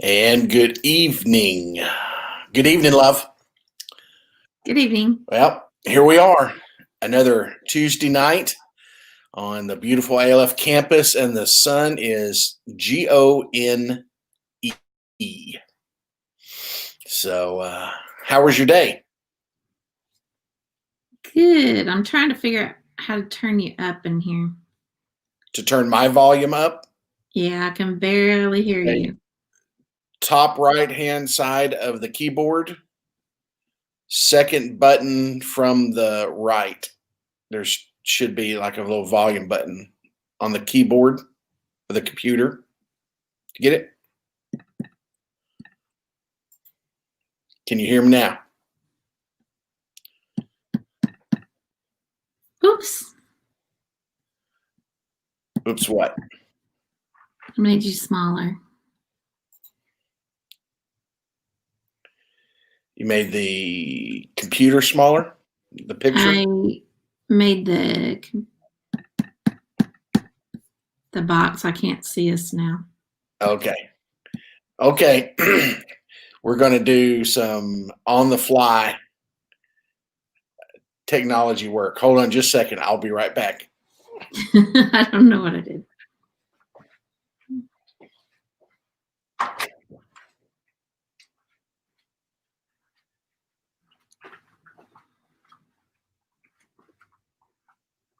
And good evening. Good evening, love. Good evening. Well, here we are. Another Tuesday night on the beautiful ALF campus, and the sun is GONE. So, how was your day? Good. I'm trying to figure out how to turn you up in here. To turn my volume up, Yeah, I can barely hear okay, you. top right hand side of the keyboard, second button from the right. There should be like a little volume button on the keyboard of the computer. Get it? Can you hear me now? Oops. Oops, what? I made you smaller. You made the computer smaller? The picture? I made the box. I can't see us now. Okay. Okay. We're going to do some on the fly technology work. Hold on just a second. I'll be right back. I don't know what I did.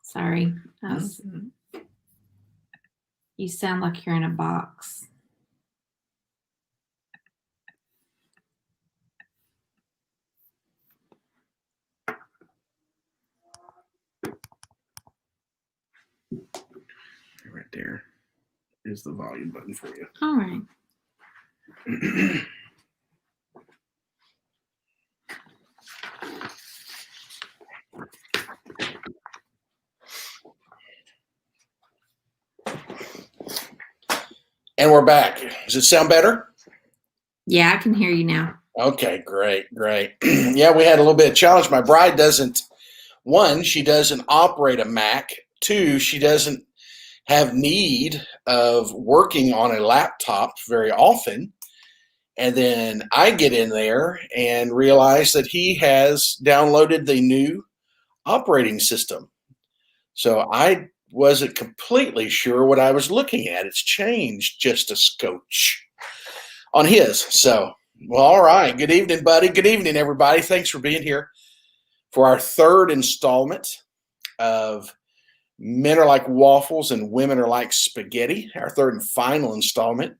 Sorry. You sound like you're in a box. Right there is the volume button for you. All right. And we're back. Does it sound better? Yeah, I can hear you now. Okay, great. Yeah, we had a little bit of challenge. My bride doesn't, one, she doesn't operate a Mac. Two, she doesn't have need of working on a laptop very often. And then I get in there and realize that he has downloaded the new operating system. So I wasn't completely sure what I was looking at. It's changed just a scotch on his. So, well, all right. Good evening, buddy. Good evening, everybody. Thanks for being here for our third installment of Men Are Like Waffles and Women Are Like Spaghetti, our third and final installment.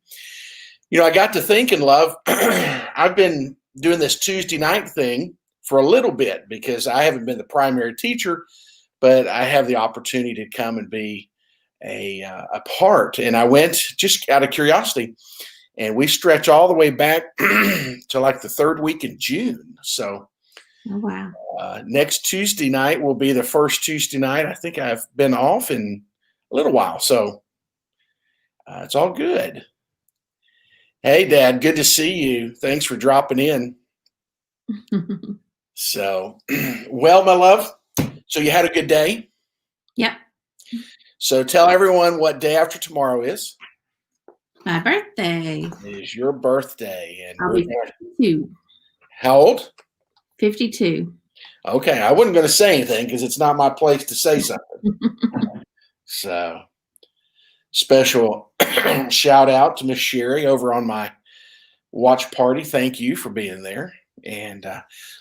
You know, I got to thinking, love, I've been doing this Tuesday night thing for a little bit because I haven't been the primary teacher, but I have the opportunity to come and be a part. And I went just out of curiosity, and we stretch all the way back to like the third week in June. So, oh, wow. Next Tuesday night will be the first Tuesday night. I think I've been off in a little while. So it's all good. Hey, Dad, good to see you. Thanks for dropping in. So, well, my love, so you had a good day? Yep. So tell everyone what day after tomorrow is. My birthday. It is your birthday. And I'll be 52. How old? 52. Okay, I wasn't going to say anything because it's not my place to say something. So, special shout out to Miss Sherry over on my watch party. Thank you for being there. And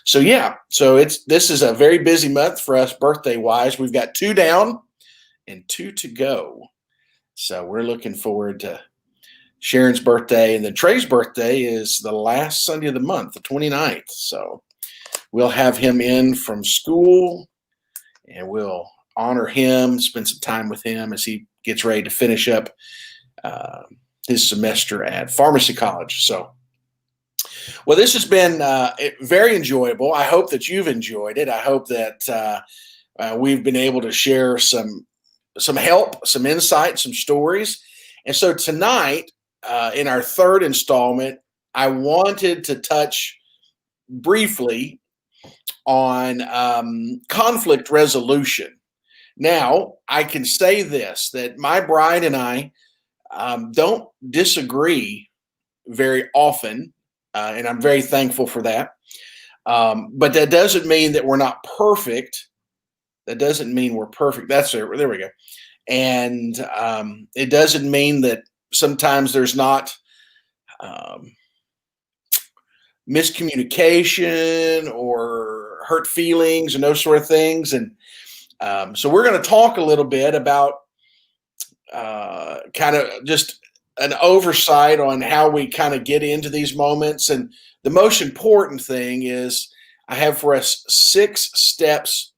so this is a very busy month for us birthday wise. We've got 2 down and 2 to go. So we're looking forward to Sharon's birthday, and then Trey's birthday is the last Sunday of the month, the 29th. So we'll have him in from school and we'll honor him, spend some time with him as he gets ready to finish up his semester at pharmacy college. So, well, this has been very enjoyable. I hope that you've enjoyed it. I hope that we've been able to share some help, some insight, some stories. And so tonight, in our third installment, I wanted to touch briefly on conflict resolution. Now, I can say this, that my bride and I don't disagree very often, and I'm very thankful for that. But that doesn't mean that we're not perfect. That doesn't mean we're perfect. There we go. And it doesn't mean that sometimes there's not um, miscommunication or hurt feelings and those sort of things. And so we're going to talk a little bit about kind of just an oversight on how we kind of get into these moments. And the most important thing is I have for us 6 steps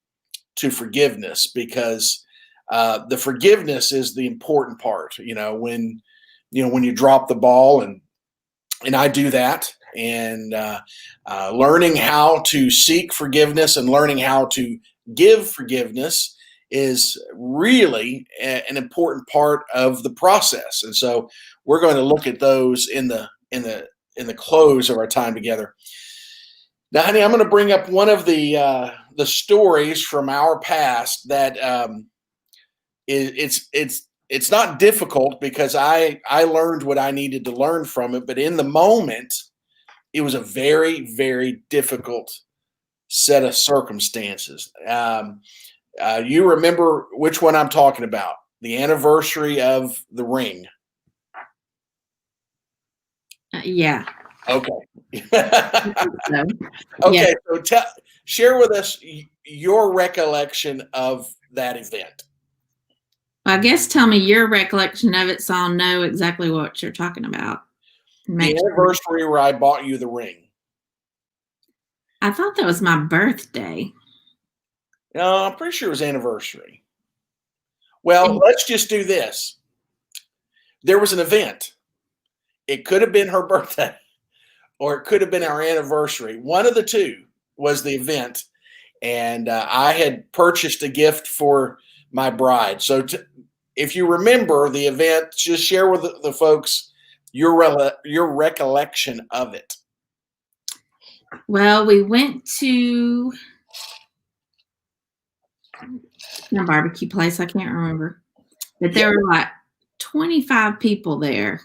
to forgiveness, because the forgiveness is the important part. When you drop the ball, and I do that, and learning how to seek forgiveness and learning how to give forgiveness is really an important part of the process. And so we're going to look at those in the close of our time together. Now, honey, I'm going to bring up one of the stories from our past that it's not difficult, because I learned what I needed to learn from it, but in the moment, it was a very, very difficult set of circumstances. You remember which one I'm talking about? The anniversary of the ring. Yeah. Okay. So, Okay. yeah. So share with us your recollection of that event. I guess tell me your recollection of it so I'll know exactly what you're talking about. The anniversary where I bought you the ring. I thought that was my birthday. No, I'm pretty sure it was anniversary. Well, let's just do this. There was an event. It could have been her birthday, or it could have been our anniversary. One of the two was the event, and I had purchased a gift for my bride. So if you remember the event, just share with the folks your recollection of it. Well, we went to a barbecue place. I can't remember. But there were like 25 people there.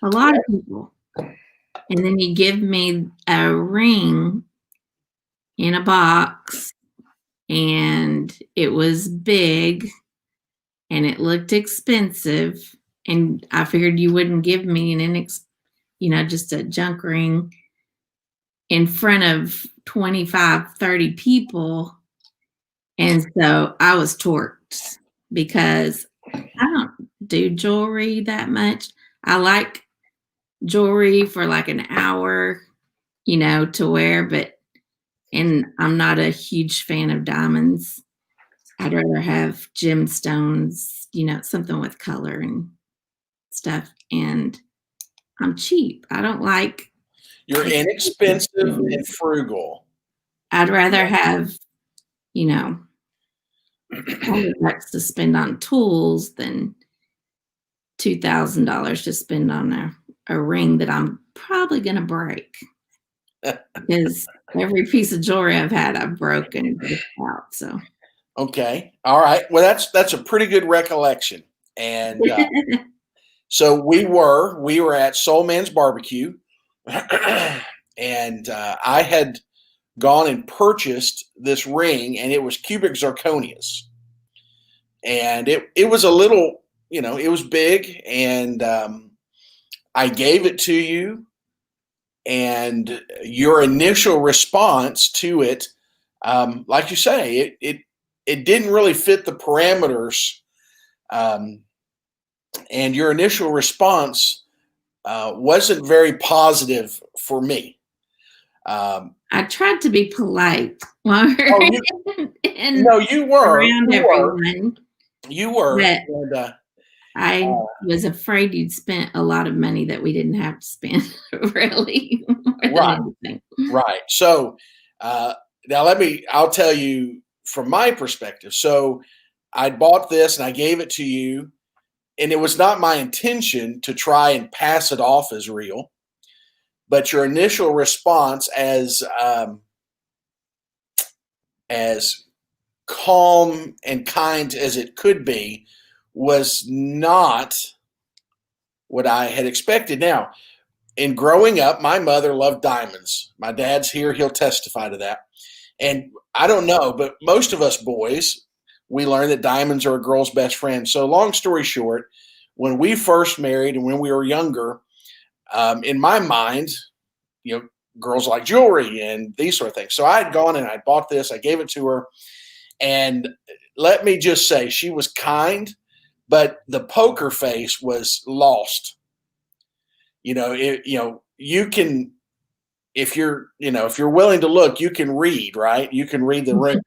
A lot of people. And then you give me a ring in a box, and it was big and it looked expensive. And I figured you wouldn't give me just a junk ring in front of 25, 30 people. And so I was torqued, because I don't do jewelry that much. I like jewelry for like an hour, to wear, and I'm not a huge fan of diamonds. I'd rather have gemstones, something with color and stuff. And I'm cheap. I don't like. You're inexpensive and frugal. I'd rather have, $100 to spend on tools than $2,000 to spend on a ring that I'm probably going to break. Because every piece of jewelry I've had, I've broken and put out. So. Okay. All right. Well, that's a pretty good recollection. And so we were at Soul Man's Barbecue, and I had gone and purchased this ring, and it was cubic zirconias, and it was a little, it was big, and I gave it to you, and your initial response to it, like you say, it didn't really fit the parameters, and your initial response wasn't very positive for me. I tried to be polite. No, you were. Around everyone. You were. But I was afraid you'd spent a lot of money that we didn't have to spend, really. Right. So now I'll tell you from my perspective. So I bought this and I gave it to you, and it was not my intention to try and pass it off as real. But your initial response, as calm and kind as it could be, was not what I had expected. Now, in growing up, my mother loved diamonds. My dad's here; he'll testify to that. And I don't know, but most of us boys, we learn that diamonds are a girl's best friend. So, long story short, when we first married and when we were younger, in my mind, you know, girls like jewelry and these sort of things. So I had gone and I bought this, I gave it to her, and let me just say, she was kind, but the poker face was lost. You can, if you're willing to look, you can read, right? You can read the ring.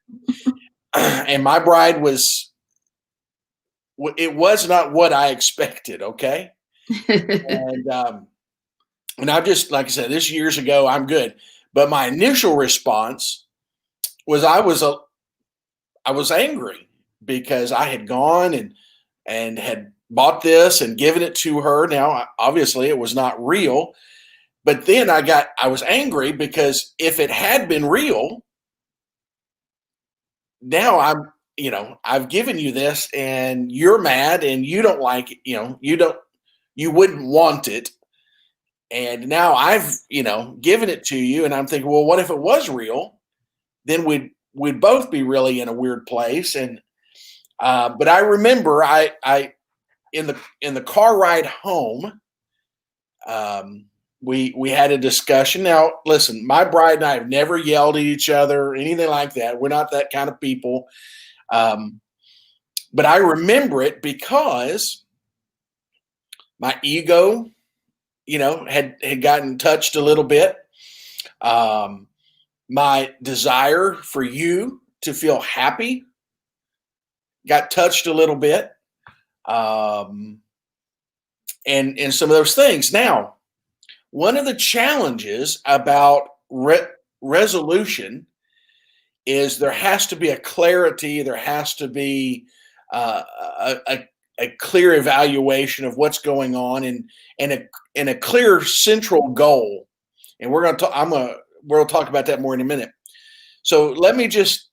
And my bride it was not what I expected. Okay. And I've just, like I said, this years ago, I'm good. But my initial response was I was angry because I had gone and had bought this and given it to her. Now, obviously, it was not real. But then I was angry because if it had been real, now I've given you this and you're mad and you don't like it, you wouldn't want it. And now I've, given it to you and I'm thinking, well, what if it was real? Then we'd both be really in a weird place. And but I remember I in the car ride home, we had a discussion. Now, listen, my bride and I have never yelled at each other or anything like that. We're not that kind of people. But I remember it because my ego, had gotten touched a little bit. My desire for you to feel happy got touched a little bit. And some of those things. Now, one of the challenges about resolution is there has to be a clarity, there has to be a clear evaluation of what's going on and a clear central goal. And we'll talk about that more in a minute. So let me just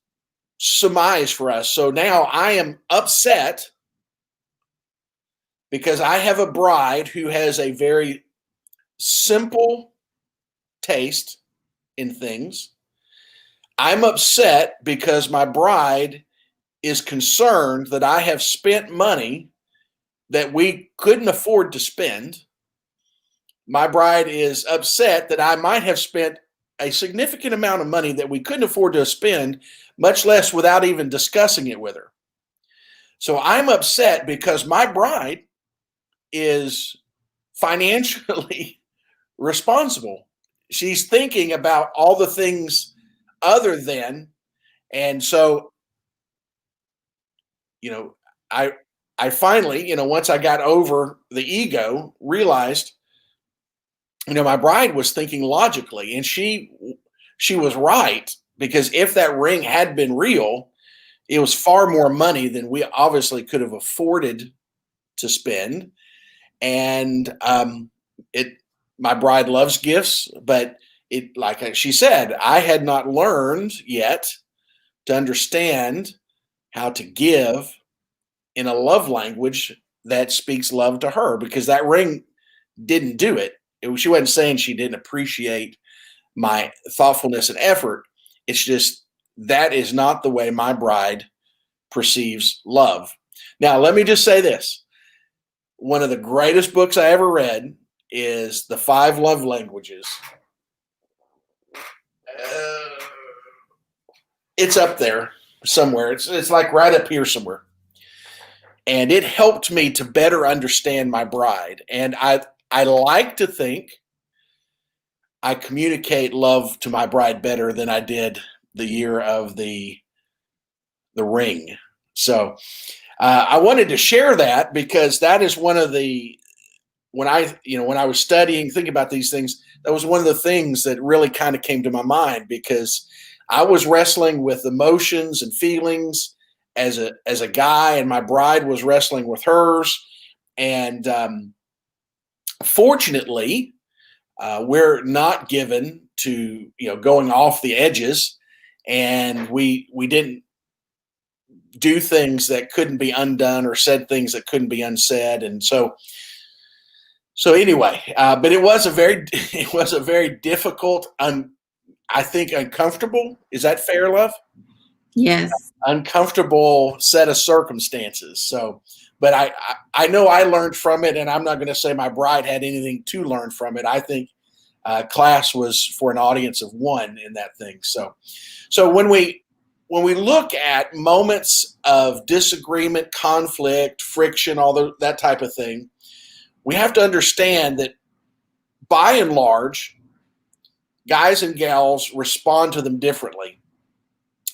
surmise for us. So now I am upset because I have a bride who has a very simple taste in things. I'm upset because my bride is concerned that I have spent money that we couldn't afford to spend. My bride is upset that I might have spent a significant amount of money that we couldn't afford to spend, much less without even discussing it with her. So I'm upset because my bride is financially responsible. She's thinking about all the things other than, and so, I finally, once I got over the ego, realized, my bride was thinking logically, and she was right, because if that ring had been real, it was far more money than we obviously could have afforded to spend. And my bride loves gifts, but like she said, I had not learned yet to understand how to give in a love language that speaks love to her, because that ring didn't do it. She wasn't saying she didn't appreciate my thoughtfulness and effort. It's just that is not the way my bride perceives love. Now, let me just say this. One of the greatest books I ever read is The 5 Love Languages. It's up there somewhere. It's like right up here somewhere. And it helped me to better understand my bride. And I like to think I communicate love to my bride better than I did the year of the ring. So I wanted to share that, because that is one of the, when I was studying, thinking about these things, that was one of the things that really kind of came to my mind, because I was wrestling with emotions and feelings as a guy, and my bride was wrestling with hers. And fortunately, we're not given to going off the edges, and we didn't do things that couldn't be undone or said things that couldn't be unsaid. And so So anyway, but it was a very difficult, I think uncomfortable. Is that fair, love? Yes. Uncomfortable set of circumstances. So, but I know I learned from it, and I'm not going to say my bride had anything to learn from it. I think class was for an audience of one in that thing. So when we look at moments of disagreement, conflict, friction, that type of thing, we have to understand that by and large, guys and gals respond to them differently.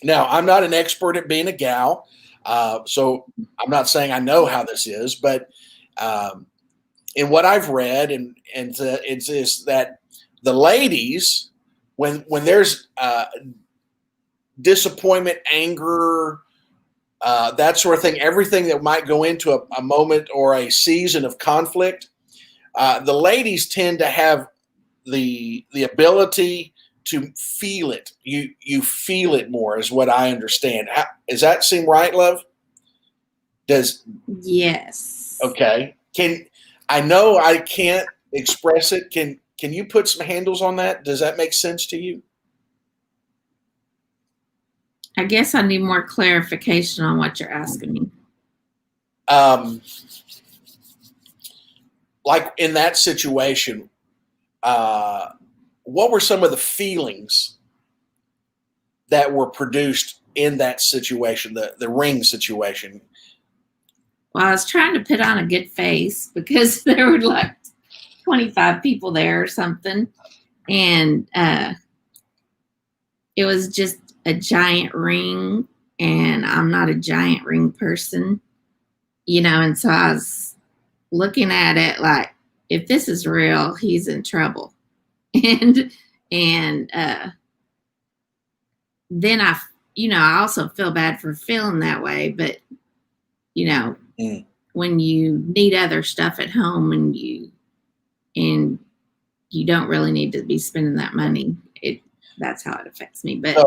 Now, I'm not an expert at being a gal, so I'm not saying I know how this is, but in what I've read, it's is that the ladies, when there's disappointment, anger, that sort of thing, everything that might go into a moment or a season of conflict, the ladies tend to have the ability to feel it. You feel it more, is what I understand. Does that seem right, love? Yes. Okay. I know I can't express it. Can you put some handles on that? Does that make sense to you? I guess I need more clarification on what you're asking me. Like in that situation, what were some of the feelings that were produced in that situation, the ring situation? Well, I was trying to put on a good face because there were like 25 people there or something. And it was just a giant ring. And I'm not a giant ring person, and so I was looking at it like, if this is real, he's in trouble. And then I also feel bad for feeling that way, but when you need other stuff at home and you don't really need to be spending that money, that's how it affects me. But I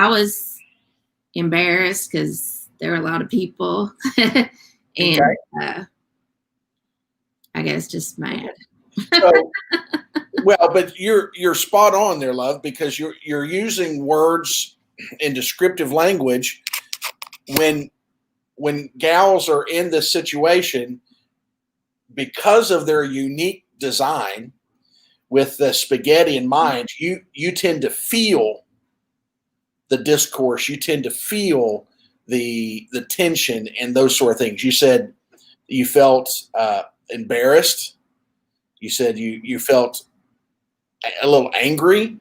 was embarrassed because there were a lot of people, and I guess just mad. Well, but you're spot on there, love, because you're using words in descriptive language when gals are in this situation, because of their unique design with the spaghetti in mind, you tend to feel the discourse, you tend to feel the tension and those sort of things. You said you felt embarrassed. You said you felt a little angry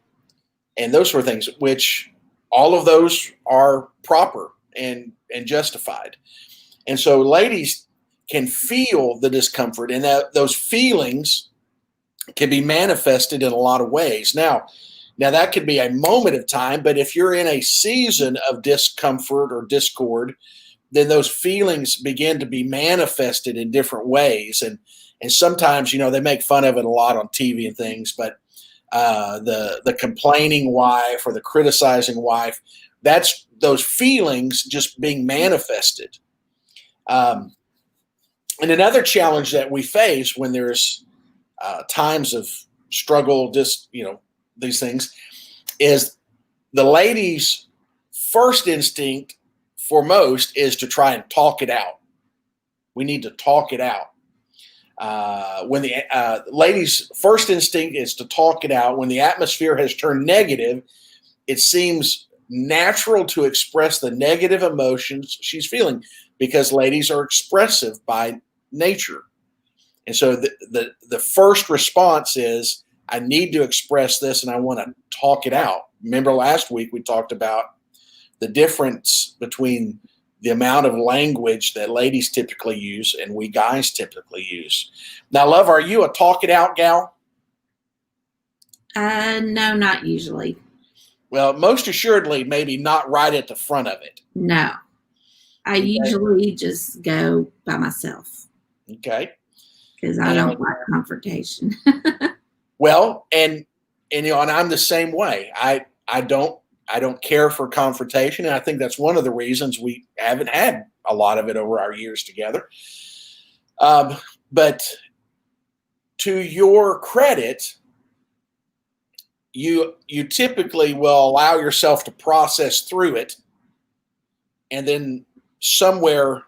and those sort of things, which all of those are proper and justified. And so ladies can feel the discomfort, and those feelings can be manifested in a lot of ways. Now that could be a moment of time, but if you're in a season of discomfort or discord, then those feelings begin to be manifested in different ways. And sometimes, they make fun of it a lot on TV and things, but the complaining wife or the criticizing wife, that's those feelings just being manifested. And another challenge that we face when there's times of struggle, these things, is the lady's first instinct for most is to try and talk it out. We need to talk it out. When the lady's first instinct is to talk it out, when the atmosphere has turned negative, it seems natural to express the negative emotions she's feeling, because ladies are expressive by nature. And so the first response is, I need to express this and I want to talk it out. Remember last week we talked about the difference between the amount of language that ladies typically use and we guys typically use. Now, love, are you a talk it out gal? No, not usually. Well, most assuredly, maybe not right at the front of it. No, I usually just go by myself. Okay. Because I don't like confrontation. Well, and I'm the same way. I don't care for confrontation, and I think that's one of the reasons we haven't had a lot of it over our years together. But to your credit, you typically will allow yourself to process through it, and then somewhere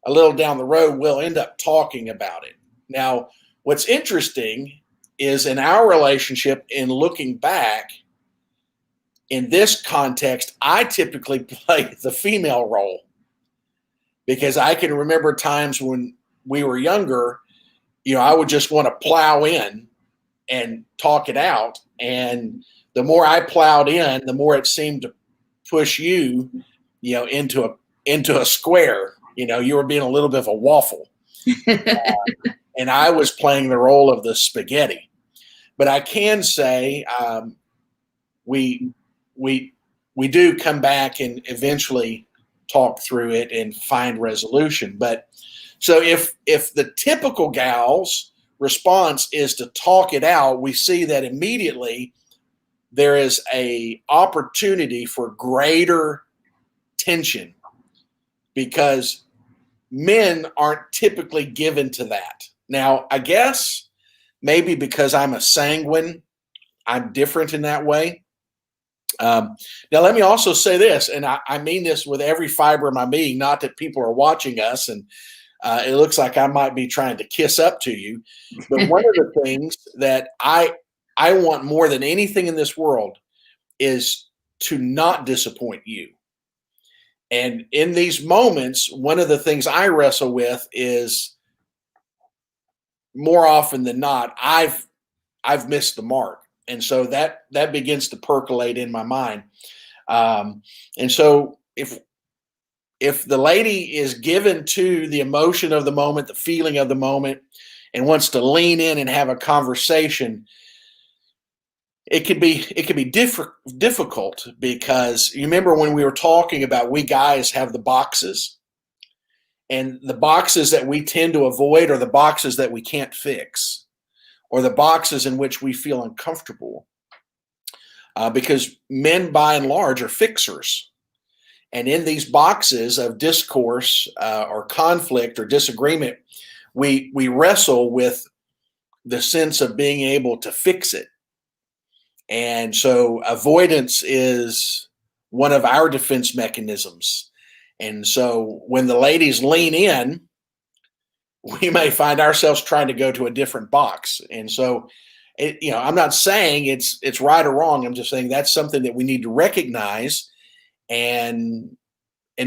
a little down the road we'll end up talking about it. Now, what's interesting is in our relationship, in looking back, in this context, I typically play the female role, because I can remember times when we were younger, I would just want to plow in and talk it out. And the more I plowed in, the more it seemed to push you, into a square. You were being a little bit of a waffle. And I was playing the role of the spaghetti. But I can say we do come back and eventually talk through it and find resolution. But so if the typical gal's response is to talk it out, we see that immediately there is a opportunity for greater tension, because men aren't typically given to that. Now, I guess maybe because I'm a sanguine, I'm different in that way. Now, let me also say this, and I mean this with every fiber of my being, not that people are watching us and it looks like I might be trying to kiss up to you. But one of the things that I want more than anything in this world is to not disappoint you. And in these moments, one of the things I wrestle with is, more often than not, I've missed the mark. And so that begins to percolate in my mind. And so if the lady is given to the emotion of the moment, the feeling of the moment, and wants to lean in and have a conversation, it could be difficult, because you remember when we were talking about, we guys have the boxes, and the boxes that we tend to avoid are the boxes that we can't fix, or the boxes in which we feel uncomfortable, because men by and large are fixers. And in these boxes of discourse or conflict or disagreement, we wrestle with the sense of being able to fix it. And so avoidance is one of our defense mechanisms. And so when the ladies lean in, we may find ourselves trying to go to a different box. And so, I'm not saying it's right or wrong. I'm just saying that's something that we need to recognize and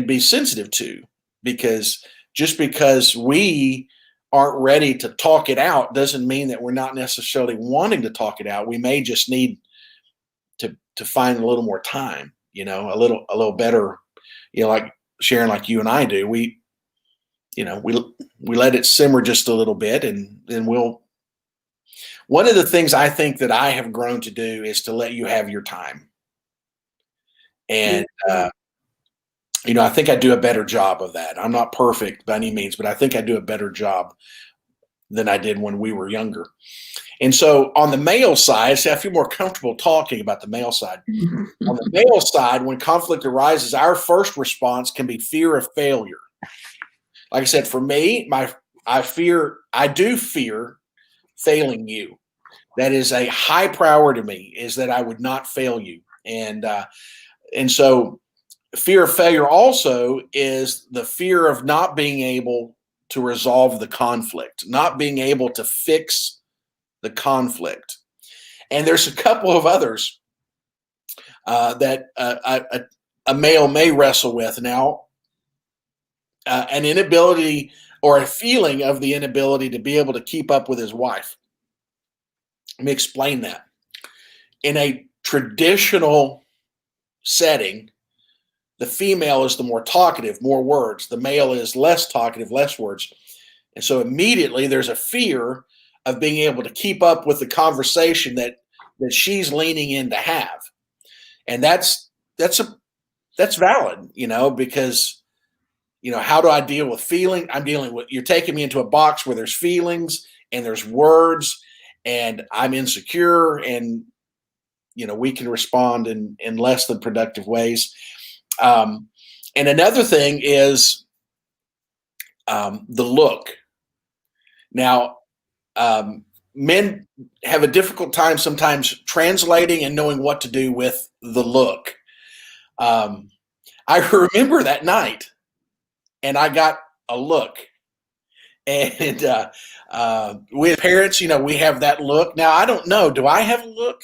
be sensitive to, because just because we aren't ready to talk it out doesn't mean that we're not necessarily wanting to talk it out. We may just need to find a little more time, a little better, like Sharon, like you and I do. We let it simmer just a little bit, and then one of the things I think that I have grown to do is to let you have your time. And, I think I do a better job of that. I'm not perfect by any means, but I think I do a better job than I did when we were younger. And so on the male side, I feel more comfortable talking about the male side. On the male side, when conflict arises, our first response can be fear of failure. Like I said, for me, I do fear failing you. That is a high priority to me, is that I would not fail you. And so fear of failure also is the fear of not being able to resolve the conflict, not being able to fix the conflict. And there's a couple of others that a male may wrestle with. Now, an inability or a feeling of the inability to be able to keep up with his wife. Let me explain that. In a traditional setting, the female is the more talkative, more words. The male is less talkative, less words. And so immediately there's a fear of being able to keep up with the conversation that she's leaning in to have. And that's valid, because, how do I deal with feeling? I'm dealing with, you're taking me into a box where there's feelings and there's words, and I'm insecure, and, we can respond in less than productive ways. And another thing is the look. Now, men have a difficult time sometimes translating and knowing what to do with the look. I remember that night, and I got a look, and with parents, we have that look. Now, I don't know. Do I have a look?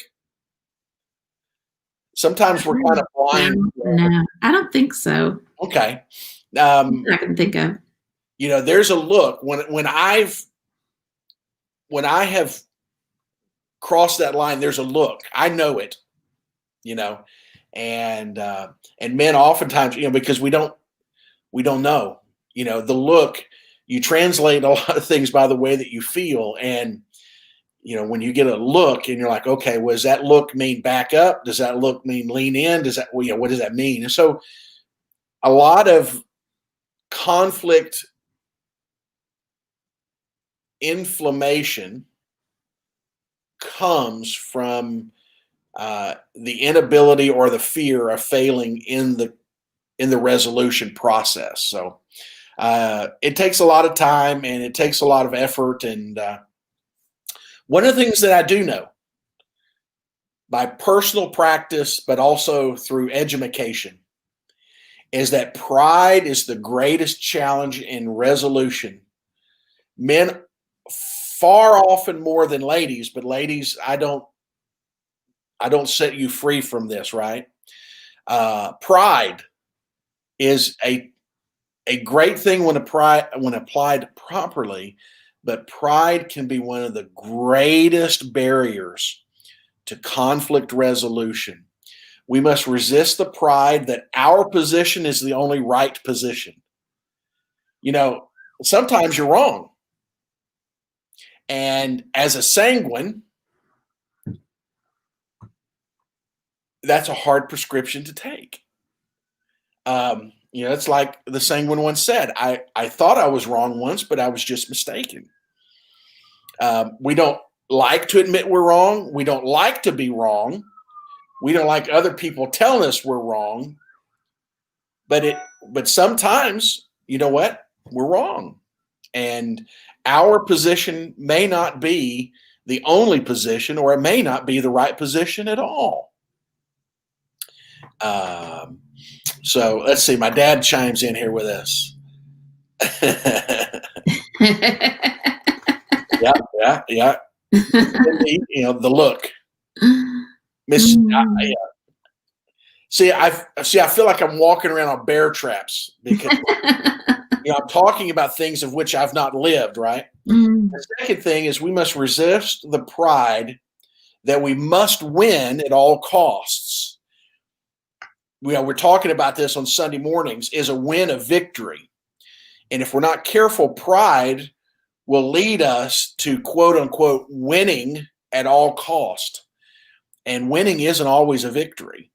Sometimes we're kind of blind. No, I don't think so. Okay. I can think of. There's a look when I have crossed that line. There's a look. I know it. And men oftentimes, because we don't know. The look. You translate a lot of things by the way that you feel, and when you get a look and you're like, okay, well, does that look mean back up? Does that look mean lean in? What does that mean? And so a lot of conflict inflammation comes from the inability or the fear of failing in the resolution process. So it takes a lot of time and it takes a lot of effort. And one of the things that I do know by personal practice, but also through education, is that pride is the greatest challenge in resolution. Men far often more than ladies, but ladies, I don't set you free from this, right? Pride is a great thing when applied properly, but pride can be one of the greatest barriers to conflict resolution. We must resist the pride that our position is the only right position. Sometimes you're wrong. And as a sanguine, that's a hard prescription to take. It's like the sanguine once said, I thought I was wrong once, but I was just mistaken. We don't like to admit we're wrong. We don't like to be wrong. We don't like other people telling us we're wrong. But sometimes, you know what? We're wrong. And our position may not be the only position, or it may not be the right position at all. So let's see. My dad chimes in here with us. Yeah. The look. Miss. See, I feel like I'm walking around on bear traps because I'm talking about things of which I've not lived. Right. The second thing is we must resist the pride that we must win at all costs. We're talking about this on Sunday mornings. Is a win a victory? And if we're not careful, pride will lead us to quote unquote winning at all cost. And winning isn't always a victory.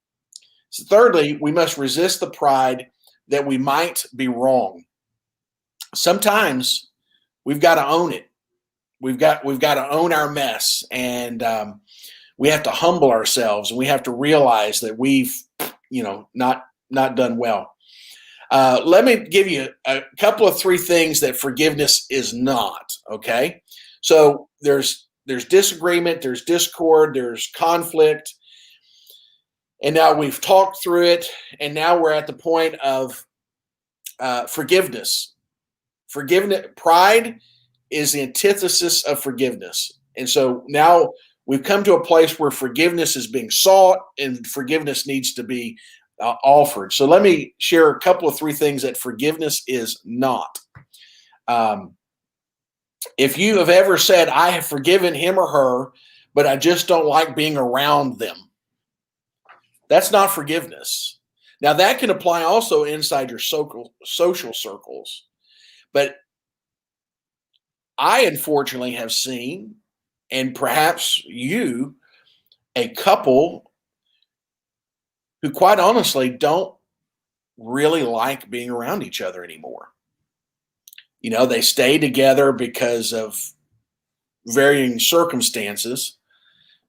So thirdly, we must resist the pride that we might be wrong. Sometimes we've got to own it. We've got to own our mess, and we have to humble ourselves, and we have to realize that we've not done well. Let me give you a couple of 3 things that forgiveness is not. Okay, so there's disagreement, there's discord, there's conflict, and now we've talked through it, and now we're at the point of forgiveness. Pride is the antithesis of forgiveness, and so now we've come to a place where forgiveness is being sought, and forgiveness needs to be offered. So let me share a couple of 3 things that forgiveness is not. If you have ever said, I have forgiven him or her, but I just don't like being around them, that's not forgiveness. Now, that can apply also inside your social circles. But I unfortunately have seen, and perhaps you, a couple who quite honestly don't really like being around each other anymore. They stay together because of varying circumstances,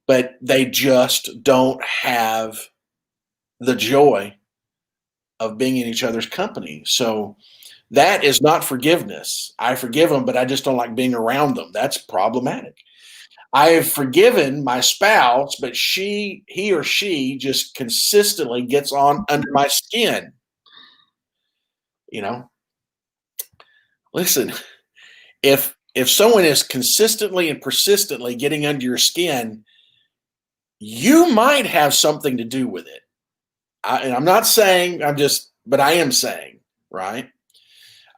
but they just don't have the joy of being in each other's company. So that is not forgiveness. I forgive them, but I just don't like being around them. That's problematic. I have forgiven my spouse, but he or she just consistently gets on under my skin. You know, listen, if someone is consistently and persistently getting under your skin, you might have something to do with it. And I'm not saying, but I am saying, right?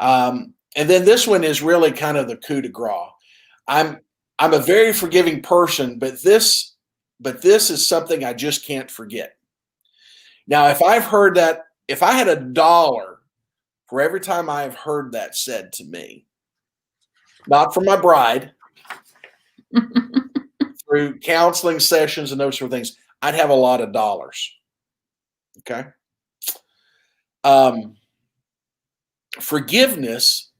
And then this one is really kind of the coup de grace. I'm a very forgiving person, but this is something I just can't forget. Now, if I had $1 for every time I have heard that said to me, not from my bride, through counseling sessions and those sort of things, I'd have a lot of dollars. Okay. Forgiveness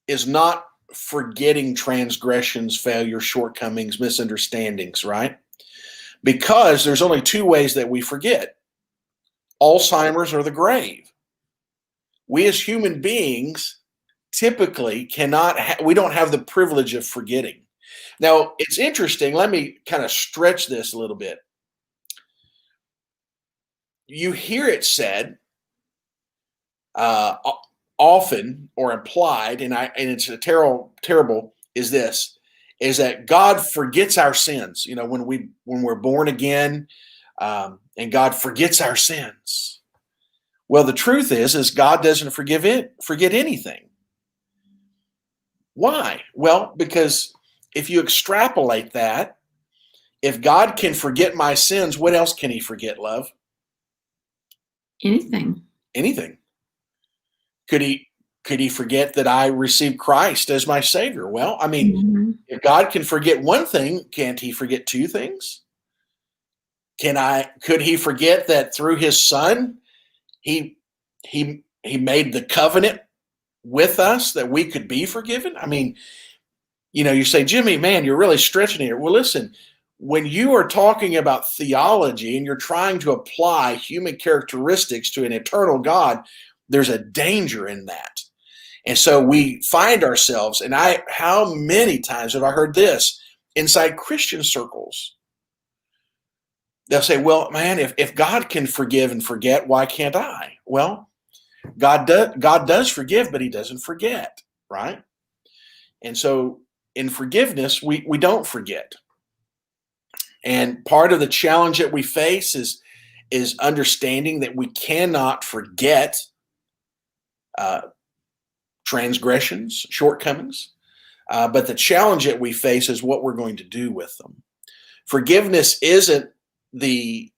is not forgetting transgressions, failures, shortcomings, misunderstandings, right? Because there's only two ways that we forget: Alzheimer's or the grave. We as human beings typically we don't have the privilege of forgetting. Now, it's interesting. Let me kind of stretch this a little bit. You hear it said often or implied, and it's a terrible, is that God forgets our sins. You know, when we're born again, and God forgets our sins. Well, the truth is God doesn't forget anything. Why? Well, because if you extrapolate that, if God can forget my sins, what else can he forget, love? Anything. Could he forget that I received Christ as my Savior? Well, I mean, if God can forget one thing, can't he forget two things? Could he forget that through his Son, he made the covenant with us that we could be forgiven? I mean, you say, Jimmy, man, you're really stretching here. Well, listen, when you are talking about theology and you're trying to apply human characteristics to an eternal God, there's a danger in that. And so we find ourselves, and how many times have I heard this inside Christian circles? They'll say, well, man, if God can forgive and forget, why can't I? Well, God does forgive, but he doesn't forget, right? And so in forgiveness, we don't forget. And part of the challenge that we face is understanding that we cannot forget transgressions, shortcomings, but the challenge that we face is what we're going to do with them. Forgiveness isn't the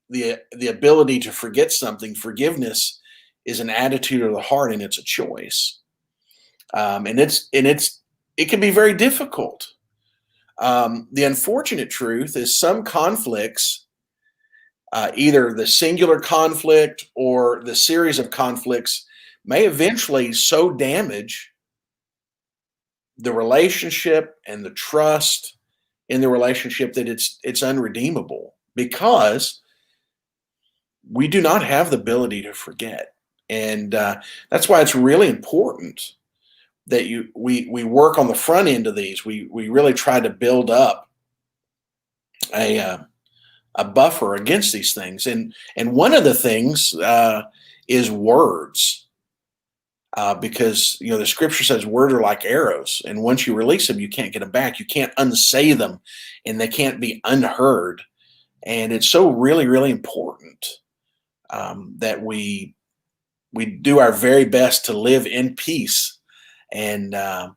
ability to forget something. Forgiveness is an attitude of the heart, and it's a choice. And it can be very difficult. The unfortunate truth is some conflicts, either the singular conflict or the series of conflicts, may eventually so damage the relationship and the trust in the relationship that it's unredeemable, because we do not have the ability to forget. And that's why it's really important that we work on the front end of these. We really try to build up a buffer against these things. And one of the things is words. Because the scripture says words are like arrows, and once you release them, you can't get them back. You can't unsay them, and they can't be unheard. And it's so really, really important that we do our very best to live in peace and not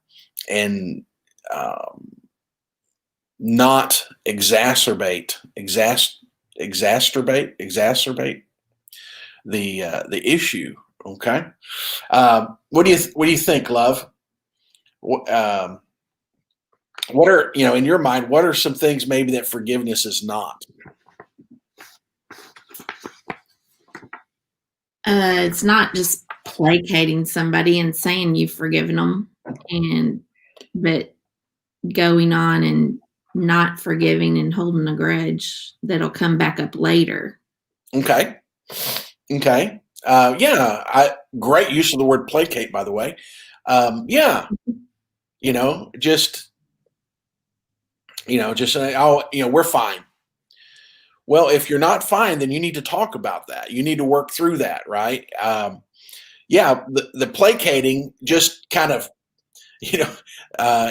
exacerbate the issue. Okay. What do you think, love? What are, in your mind, what are some things maybe that forgiveness is not? It's not just placating somebody and saying you've forgiven them, but going on and not forgiving and holding a grudge that'll come back up later. Okay. Great use of the word placate, by the way. Just Just say, oh, we're fine. Well, if you're not fine, then you need to talk about that. You need to work through that, right? Yeah, the placating just kind of, you know,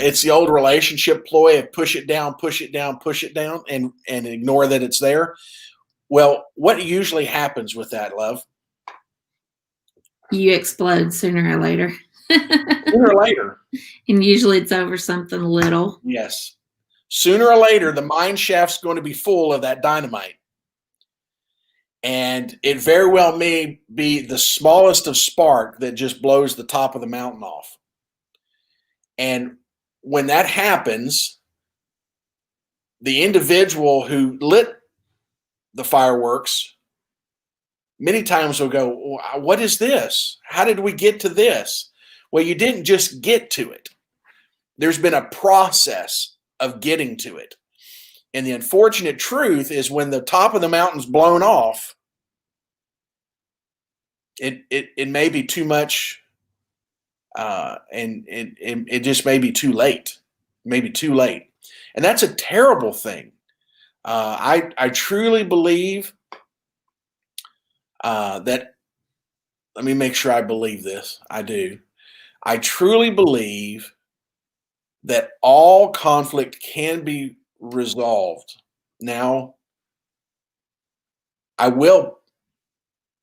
it's the old relationship ploy of push it down, push it down, push it down, and ignore that it's there. Well, what usually happens with that, love? You explode sooner or later. Sooner or later. And usually it's over something little. Yes. Sooner or later, the mine shaft's going to be full of that dynamite. And it very well may be the smallest of spark that just blows the top of the mountain off. And when that happens, the individual who lit the fireworks many times will go, what is this? How did we get to this? Well, you didn't just get to it. There's been a process of getting to it. And the unfortunate truth is when the top of the mountain's blown off, it may be too much, and it just may be too late. Maybe too late. And that's a terrible thing. I truly believe that, let me make sure I believe this. I do. I truly believe that all conflict can be resolved. Now, I will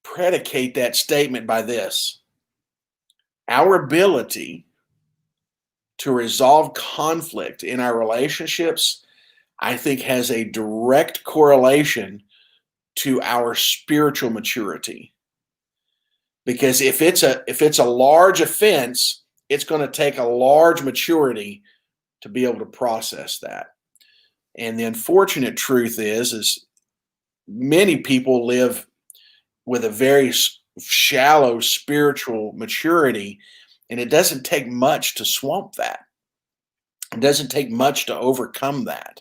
predicate that statement by this. Our ability to resolve conflict in our relationships, I think, has a direct correlation to our spiritual maturity. Because if it's a large offense, it's going to take a large maturity to be able to process that. And the unfortunate truth is many people live with a very shallow spiritual maturity, and it doesn't take much to swamp that. It doesn't take much to overcome that.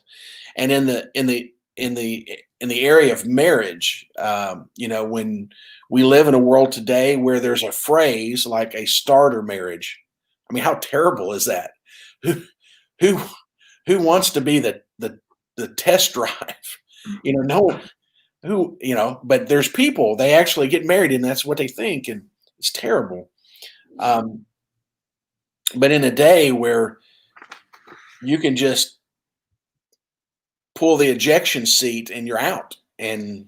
And in the area of marriage, when we live in a world today where there's a phrase like a starter marriage, I mean, how terrible is that? Who wants to be the test drive? No one who, but there's people, they actually get married and that's what they think, and it's terrible. But in a day where you can just pull the ejection seat and you're out, and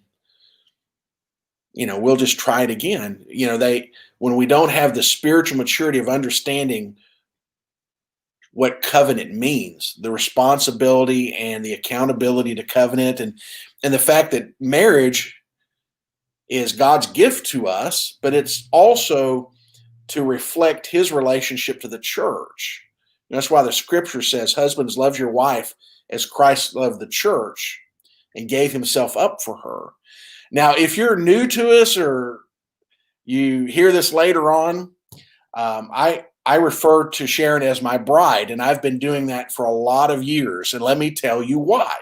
we'll just try it again. When we don't have the spiritual maturity of understanding what covenant means, the responsibility and the accountability to covenant, and the fact that marriage is God's gift to us, but it's also to reflect his relationship to the church. That's why the scripture says, husbands, love your wife as Christ loved the church and gave himself up for her. Now, if you're new to us or you hear this later on, I refer to Sharon as my bride, and I've been doing that for a lot of years. And let me tell you why.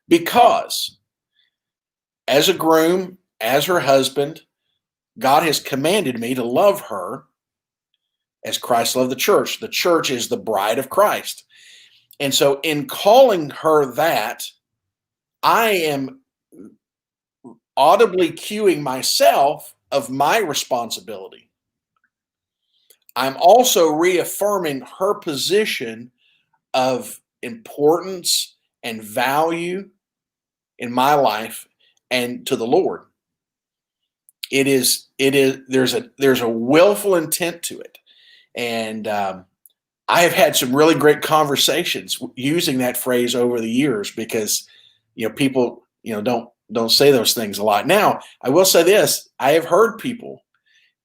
Because as a groom, as her husband, God has commanded me to love her as Christ loved the church. The church is the bride of Christ. And so in calling her that, I am audibly cueing myself of my responsibility. I'm also reaffirming her position of importance and value in my life and to the Lord. There's a willful intent to it. And I have had some really great conversations using that phrase over the years, because people don't say those things a lot. Now, I will say this: I have heard people,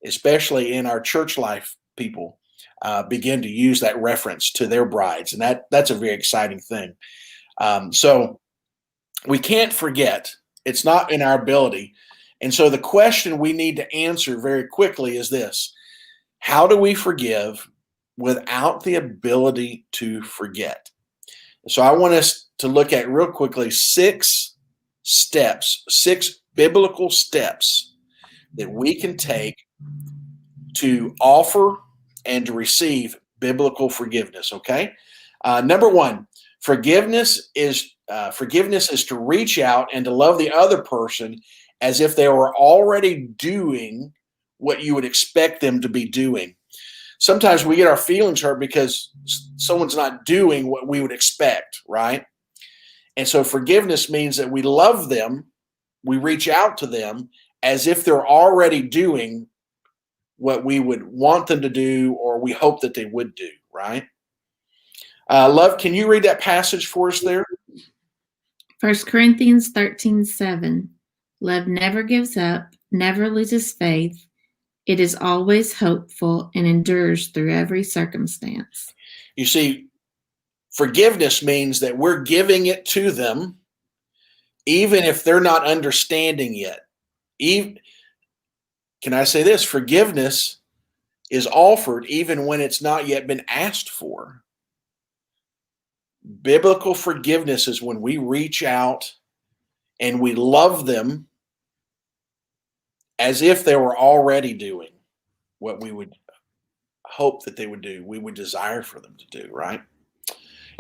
especially in our church life, people begin to use that reference to their brides, and that's a very exciting thing. So we can't forget, it's not in our ability. And so the question we need to answer very quickly is this: how do we forgive without the ability to forget? So I want us to look at real quickly 6 biblical steps that we can take to offer and to receive biblical forgiveness. Okay. Number 1, Forgiveness is to reach out and to love the other person as if they were already doing what you would expect them to be doing. Sometimes we get our feelings hurt because someone's not doing what we would expect, right? And so forgiveness means that we love them, we reach out to them as if they're already doing what we would want them to do or we hope that they would do, right? Love, can you read that passage for us there? 1 Corinthians 13:7. Love never gives up, never loses faith. It is always hopeful and endures through every circumstance. You see, forgiveness means that we're giving it to them even if they're not understanding yet. Can I say this? Forgiveness is offered even when it's not yet been asked for. Biblical forgiveness is when we reach out and we love them as if they were already doing what we would hope that they would do, we would desire for them to do, right?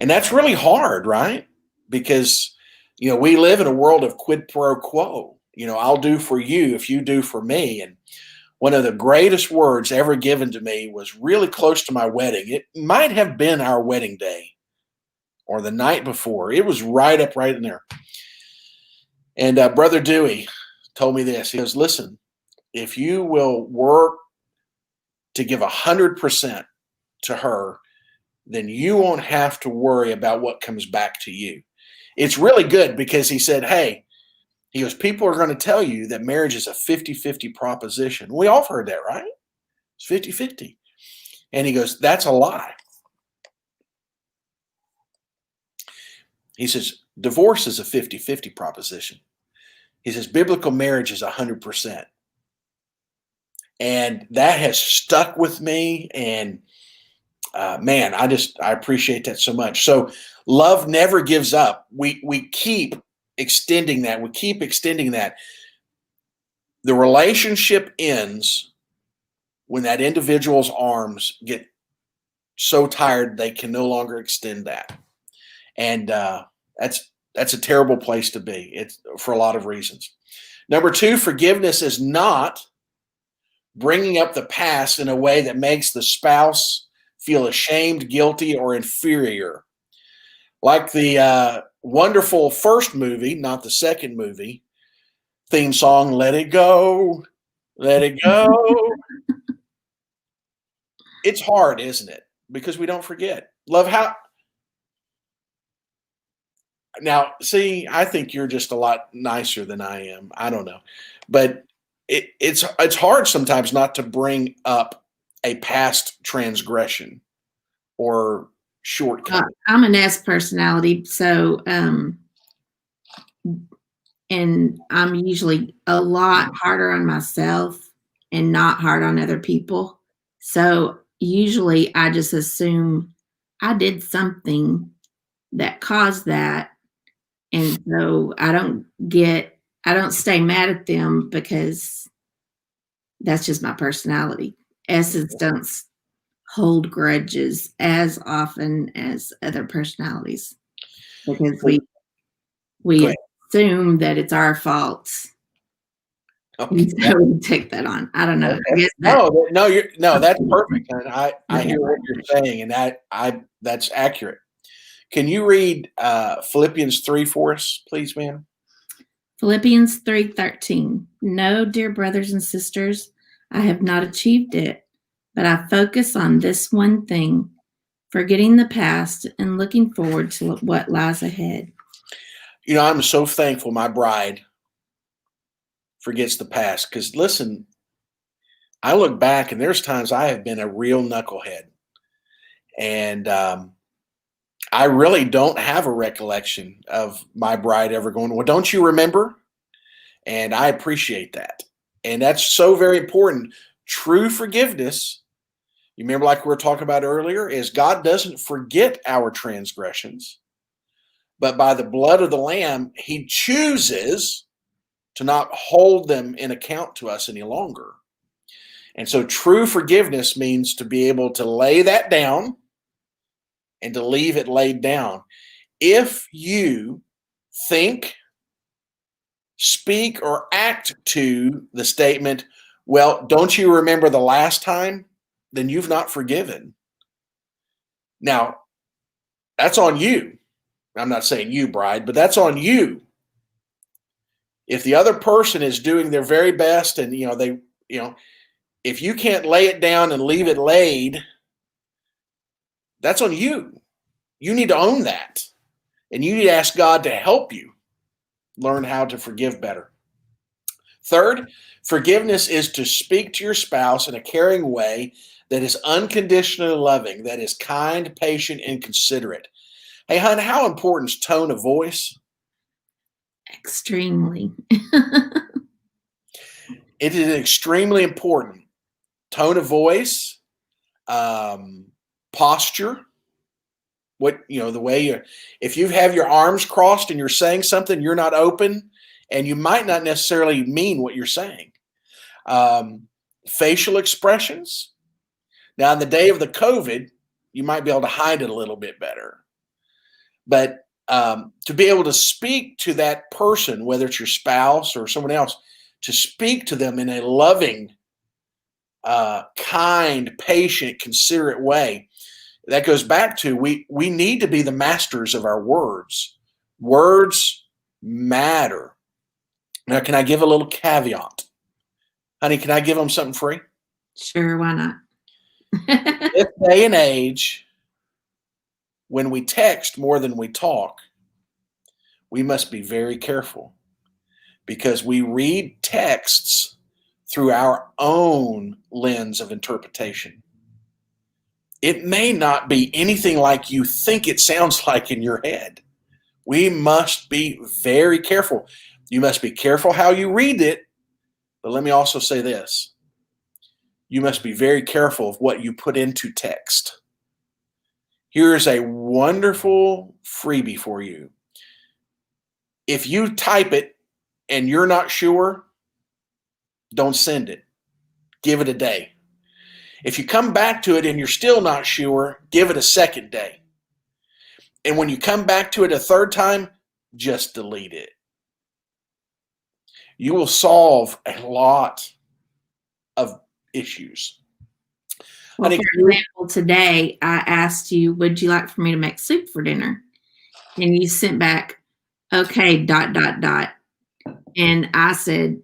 And that's really hard, right? Because, we live in a world of quid pro quo. I'll do for you if you do for me. And one of the greatest words ever given to me was really close to my wedding. It might have been our wedding day or the night before. It was right in there. And Brother Dewey told me this. He goes, listen, if you will work to give 100% to her, then you won't have to worry about what comes back to you. It's really good because he said, hey, he goes, people are going to tell you that marriage is a 50-50 proposition. We all heard that, right? It's 50-50. And he goes, that's a lie. He says, divorce is a 50-50 proposition. He says, biblical marriage is 100%. And that has stuck with me. And man, I appreciate that so much. So love never gives up. We keep extending that. We keep extending that. The relationship ends when that individual's arms get so tired they can no longer extend that. And that's a terrible place to be. It's for a lot of reasons. Number two, forgiveness is not bringing up the past in a way that makes the spouse feel ashamed, guilty, or inferior. Like the wonderful first movie, not the second movie, theme song, Let It Go, Let It Go. It's hard, isn't it? Because we don't forget. Love, how... Now, see, I think you're just a lot nicer than I am. I don't know. But it's hard sometimes not to bring up a past transgression or shortcoming. I'm an S personality, so and I'm usually a lot harder on myself and not hard on other people. So usually I just assume I did something that caused that. And so I don't stay mad at them because that's just my personality. S's don't hold grudges as often as other personalities because we assume that it's our fault. Okay. So we take that on. I don't know. Okay. No, that's perfect. And I hear what you're saying, and that's accurate. Can you read Philippians 3 for us, please, ma'am? Philippians 3:13. No, dear brothers and sisters, I have not achieved it, but I focus on this one thing, forgetting the past and looking forward to what lies ahead. I'm so thankful my bride forgets the past because, listen, I look back and there's times I have been a real knucklehead. And I really don't have a recollection of my bride ever going, well, don't you remember? And I appreciate that. And that's so very important. True forgiveness, you remember like we were talking about earlier, is God doesn't forget our transgressions, but by the blood of the Lamb, he chooses to not hold them in account to us any longer. And so true forgiveness means to be able to lay that down and to leave it laid down. if you think, speak, or act to the statement, well, don't you remember the last time? Then you've not forgiven. Now, that's on you. I'm not saying you, bride, but that's on you. If the other person is doing their very best and, if you can't lay it down and leave it laid, that's on you. You need to own that. And you need to ask God to help you learn how to forgive better. Third, forgiveness is to speak to your spouse in a caring way that is unconditionally loving, that is kind, patient, and considerate. Hey, hon, how important is tone of voice? Extremely. It is extremely important. Tone of voice, posture, the way if you have your arms crossed and you're saying something, you're not open, and you might not necessarily mean what you're saying. Facial expressions. Now, in the day of the COVID, you might be able to hide it a little bit better. But to be able to speak to that person, whether it's your spouse or someone else, to speak to them in a loving, kind, patient, considerate way, that goes back to we need to be the masters of our words. Words matter. Now, can I give a little caveat? Honey, can I give them something free? Sure, why not? This day and age, when we text more than we talk, we must be very careful because we read texts through our own lens of interpretation. It may not be anything like you think it sounds like in your head. We must be very careful. You must be careful how you read it, but let me also say this. You must be very careful of what you put into text. Here is a wonderful freebie for you. If you type it and you're not sure, don't send it. Give it a day. If you come back to it and you're still not sure, give it a second day. And when you come back to it a third time, just delete it. You will solve a lot of issues. Well, for example, today I asked you, would you like for me to make soup for dinner? And you sent back, okay, ... And I said,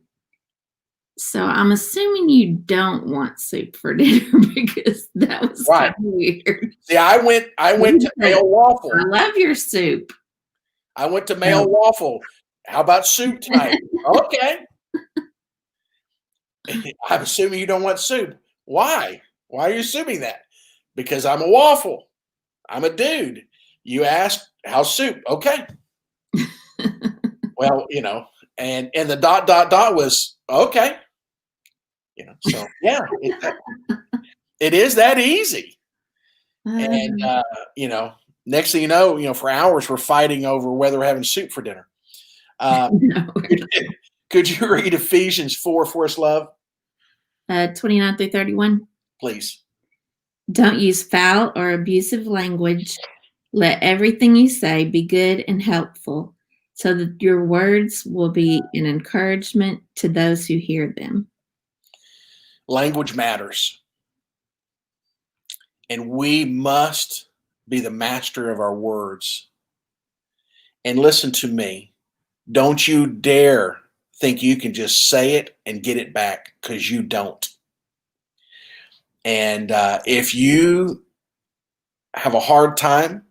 so I'm assuming you don't want soup for dinner because that was right. Kind of weird. See, I went to Mail Waffle. I love your soup. I went to Mail Waffle. How about soup tonight? Okay. I'm assuming you don't want soup. Why? Why are you assuming that? Because I'm a waffle. I'm a dude. You asked, how's soup? Okay. Well, and the ... was okay. So yeah, it is that easy. And next thing you know, for hours we're fighting over whether we're having soup for dinner. Could you read Ephesians 4 for us, love? 29 through 31. Please. Don't use foul or abusive language. Let everything you say be good and helpful, so that your words will be an encouragement to those who hear them. Language matters. And we must be the master of our words. And listen to me. Don't you dare think you can just say it and get it back, because you don't. And if you have a hard time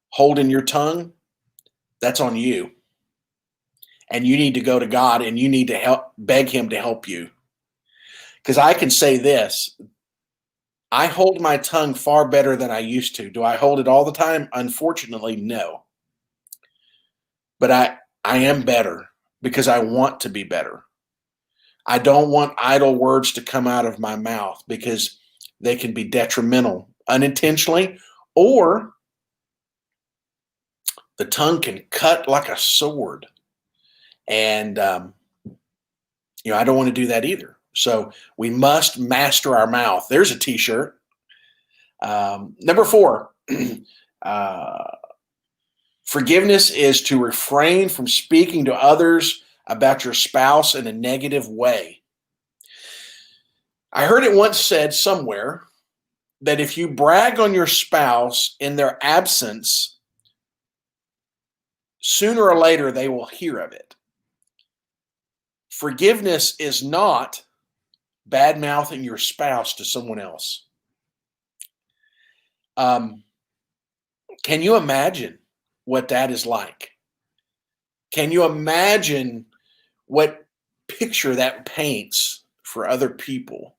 holding your tongue, that's on you. And you need to go to God and you need to beg him to help you. Because I can say this, I hold my tongue far better than I used to. Do I hold it all the time? Unfortunately, no. But I am better because I want to be better. I don't want idle words to come out of my mouth because they can be detrimental unintentionally, or the tongue can cut like a sword. And, I don't want to do that either. So we must master our mouth. There's a t-shirt. Number 4, Forgiveness is to refrain from speaking to others about your spouse in a negative way. I heard it once said somewhere that if you brag on your spouse in their absence, sooner or later they will hear of it. Forgiveness is not bad mouthing your spouse to someone else. Can you imagine what that is like? Can you imagine what picture that paints for other people?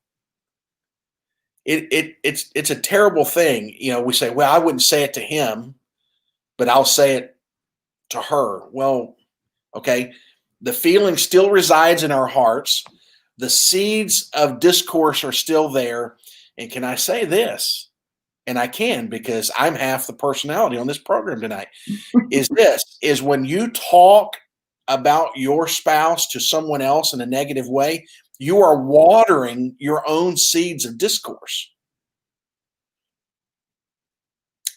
It's a terrible thing. You know, we say, well, I wouldn't say it to him, but I'll say it to her. Well, okay, the feeling still resides in our hearts. The seeds of discourse are still there. And can I say this? And I can, because I'm half the personality on this program tonight, is when you talk about your spouse to someone else in a negative way, you are watering your own seeds of discourse.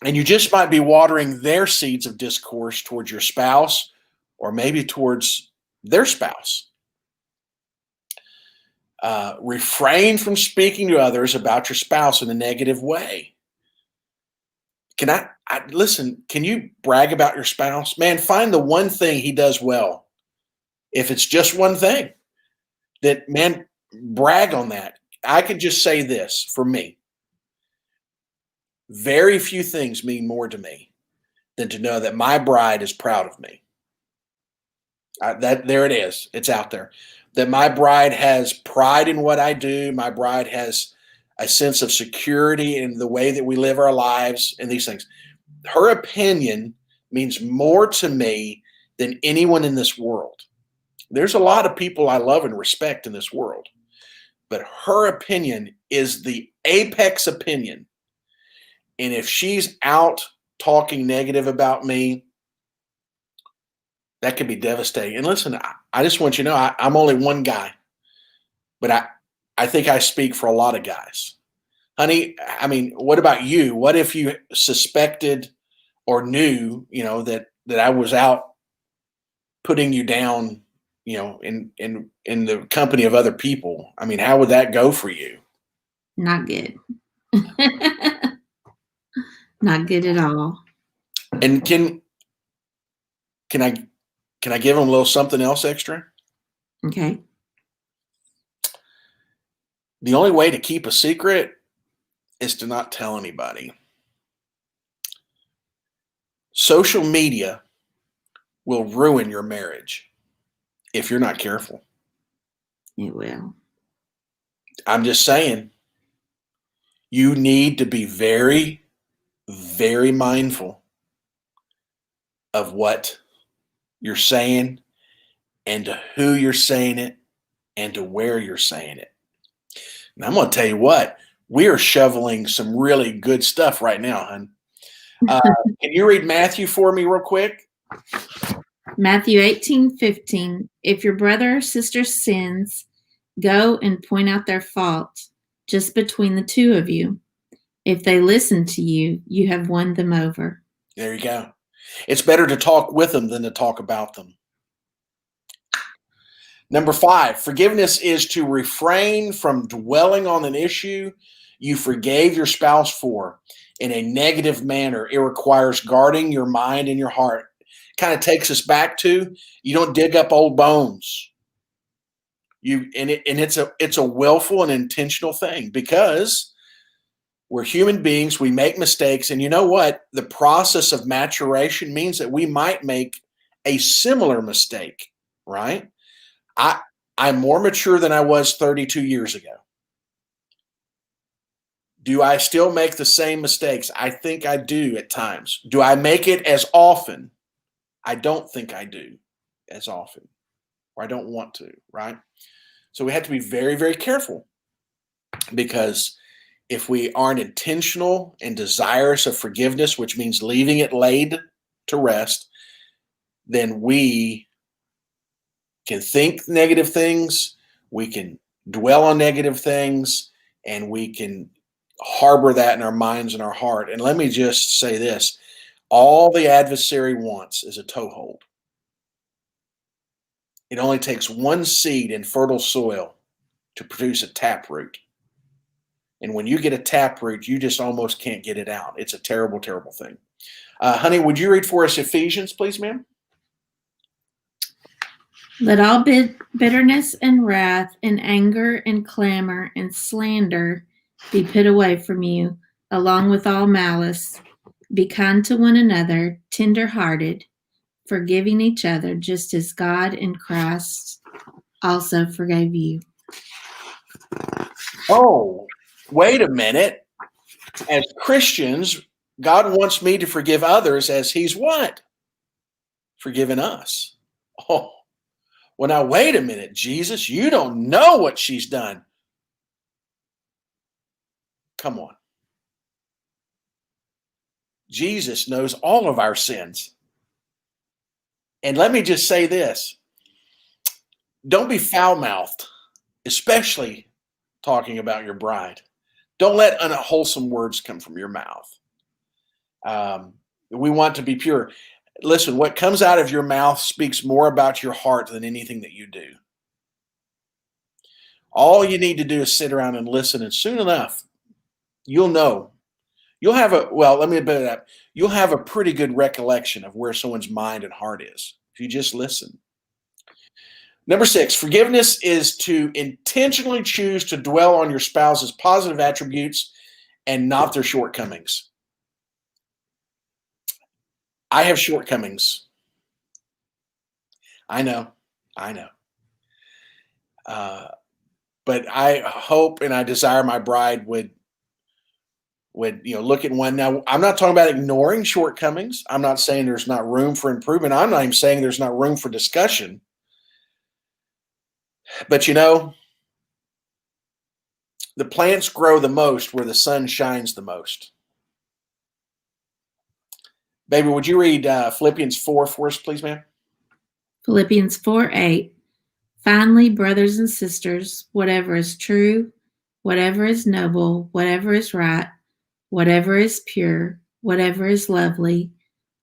And you just might be watering their seeds of discourse towards your spouse, or maybe towards their spouse. Refrain from speaking to others about your spouse in a negative way. Can I listen? Can you brag about your spouse? Man, find the one thing he does well. If it's just one thing, that, man, brag on that. I could just say this for me. Very few things mean more to me than to know that my bride is proud of me. There it is. It's out there. That my bride has pride in what I do. My bride has a sense of security in the way that we live our lives and these things. Her opinion means more to me than anyone in this world. There's a lot of people I love and respect in this world, but her opinion is the apex opinion. And if she's out talking negative about me, that could be devastating. And listen, I just want you to know, I'm only one guy, but I think I speak for a lot of guys. Honey, I mean, what about you? What if you suspected or knew, that I was out putting you down, in the company of other people? I mean, how would that go for you? Not good. Not good at all. And can I give them a little something else extra? Okay. The only way to keep a secret is to not tell anybody. Social media will ruin your marriage if you're not careful. It will. I'm just saying, you need to be very, very mindful of what you're saying and to who you're saying it and to where you're saying it. And I'm going to tell you what, we are shoveling some really good stuff right now, hon. Can you read Matthew for me real quick? Matthew 18:15. If your brother or sister sins, go and point out their fault just between the two of you. If they listen to you, you have won them over. There you go. It's better to talk with them than to talk about them. Number 5, forgiveness is to refrain from dwelling on an issue you forgave your spouse for in a negative manner. It requires guarding your mind and your heart. Kind of takes us back to, you don't dig up old bones. It's a willful and intentional thing, because we're human beings. We make mistakes, and you know what? The process of maturation means that we might make a similar mistake, right? I'm more mature than I was 32 years ago. Do I still make the same mistakes? I think I do at times. Do I make it as often? I don't think I do as often, or I don't want to, right? So we have to be very, very careful, because if we aren't intentional and desirous of forgiveness, which means leaving it laid to rest, then we can think negative things, we can dwell on negative things, and we can harbor that in our minds and our heart. And let me just say this. All the adversary wants is a toehold. It only takes one seed in fertile soil to produce a taproot. And when you get a taproot, you just almost can't get it out. It's a terrible, terrible thing. Honey, would you read for us Ephesians, please, ma'am? Let all bitterness and wrath and anger and clamor and slander be put away from you, along with all malice. Be kind to one another, tender-hearted, forgiving each other, just as God in Christ also forgave you. Oh, wait a minute. As Christians, God wants me to forgive others as he's what? Forgiven us. Oh, well, now, wait a minute, Jesus, you don't know what she's done. Come on. Jesus knows all of our sins. And let me just say this. Don't be foul-mouthed, especially talking about your bride. Don't let unwholesome words come from your mouth. We want to be pure. Listen, what comes out of your mouth speaks more about your heart than anything that you do. All you need to do is sit around and listen, and soon enough, you'll know. You'll have let me put it up. You'll have a pretty good recollection of where someone's mind and heart is if you just listen. Number 6, forgiveness is to intentionally choose to dwell on your spouse's positive attributes and not their shortcomings. I have shortcomings. I know. But I hope and I desire my bride would look at one. Now, I'm not talking about ignoring shortcomings. I'm not saying there's not room for improvement. I'm not even saying there's not room for discussion. But the plants grow the most where the sun shines the most. Baby, would you read Philippians 4 for us, please, ma'am? Philippians 4:8. Finally, brothers and sisters, whatever is true, whatever is noble, whatever is right, whatever is pure, whatever is lovely,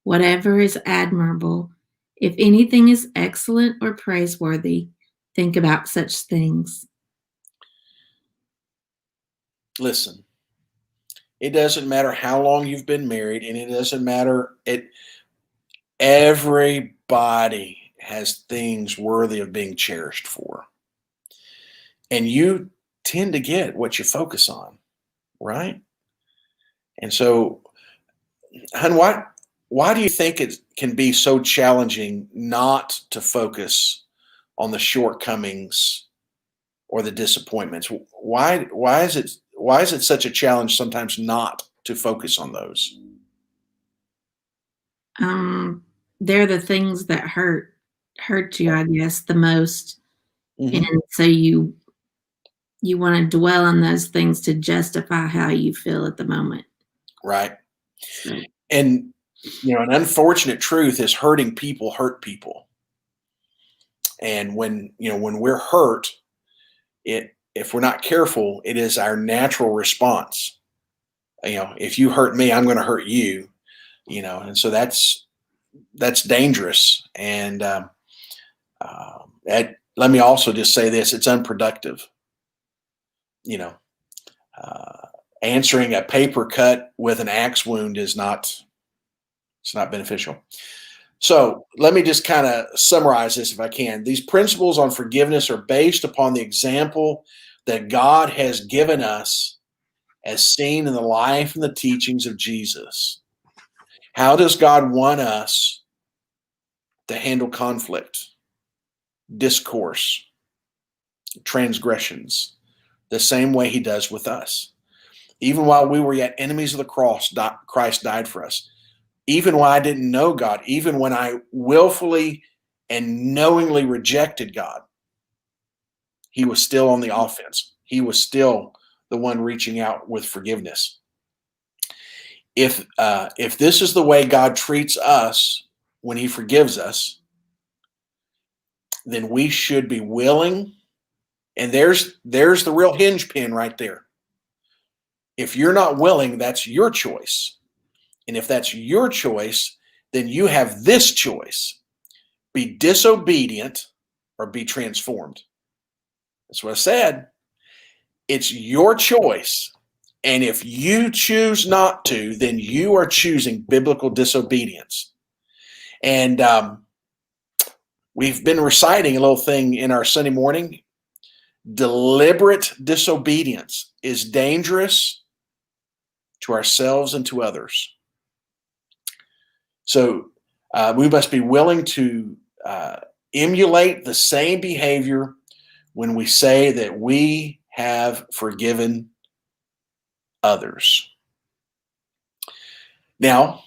whatever is admirable, if anything is excellent or praiseworthy, think about such things. Listen, it doesn't matter how long you've been married, and it doesn't matter. Everybody has things worthy of being cherished for. And you tend to get what you focus on, right? And so, hon, why do you think it can be so challenging not to focus on the shortcomings or the disappointments? Why is it such a challenge sometimes not to focus on those? They're the things that hurt you, I guess, the most. Mm-hmm. And so you want to dwell on those things to justify how you feel at the moment. Right. And an unfortunate truth is hurting people hurt people. And when we're hurt, if we're not careful, it is our natural response. If you hurt me, I'm going to hurt you. And so that's dangerous. And let me also just say this: it's unproductive. Answering a paper cut with an axe wound it's not beneficial. So let me just kind of summarize this if I can. These principles on forgiveness are based upon the example that God has given us as seen in the life and the teachings of Jesus. How does God want us to handle conflict, discourse, transgressions, the same way he does with us? Even while we were yet enemies of the cross, Christ died for us. Even when I didn't know God, even when I willfully and knowingly rejected God, he was still on the offense. He was still the one reaching out with forgiveness. If this is the way God treats us when he forgives us, then we should be willing. And there's the real hinge pin right there. If you're not willing, that's your choice. And if that's your choice, then you have this choice: be disobedient or be transformed. That's what I said. It's your choice. And if you choose not to, then you are choosing biblical disobedience. And we've been reciting a little thing in our Sunday morning. Deliberate disobedience is dangerous to ourselves and to others. So we must be willing to emulate the same behavior when we say that we have forgiven others. Now,